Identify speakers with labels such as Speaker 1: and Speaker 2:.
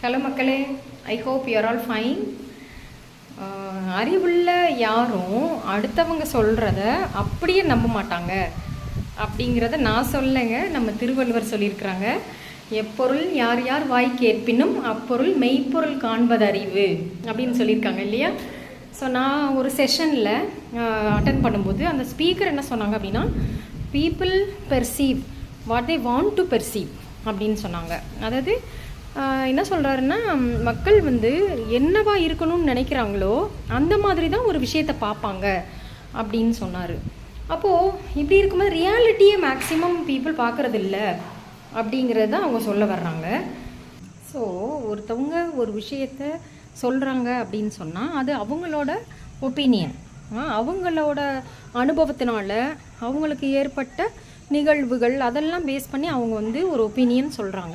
Speaker 1: Hello மக்களே, I hope you are all fine. அறிவுள்ள யாரும் அடுத்தவங்க சொல்கிறத அப்படியே நம்ப மாட்டாங்க அப்படிங்கிறத நான் சொல்லலைங்க, நம்ம திருவள்ளுவர் சொல்லியிருக்கிறாங்க. எப்பொருள் யார் யார் வாய் கேட்பினும் அப்பொருள் மெய்ப்பொருள் காண்பது அறிவு அப்படின்னு சொல்லியிருக்காங்க இல்லையா. ஸோ நான் ஒரு செஷனில் அட்டன் பண்ணும்போது அந்த ஸ்பீக்கர் என்ன சொன்னாங்க அப்படின்னா, people perceive what they want to perceive அப்படின்னு சொன்னாங்க. அதாவது என்ன சொல்கிறாருன்னா, மக்கள் என்னவா இருக்கணும்னு நினைக்கிறாங்களோ அந்த மாதிரி தான் ஒரு விஷயத்தை பார்ப்பாங்க அப்படின்னு சொன்னார். அப்போது இப்படி இருக்கும்போது ரியாலிட்டியை மேக்ஸிமம் பீப்புள் பார்க்குறது இல்லை அப்படிங்கிறது தான் அவங்க சொல்ல வர்றாங்க. ஸோ ஒருத்தவங்க ஒரு விஷயத்தை சொல்கிறாங்க அப்படின்னு சொன்னால் அது அவங்களோட ஒப்பீனியன், அவங்களோட அனுபவத்தினால அவங்களுக்கு ஏற்பட்ட நிகழ்வுகள் அதெல்லாம் பேஸ் பண்ணி அவங்க ஒரு ஒப்பீனியன் சொல்கிறாங்க.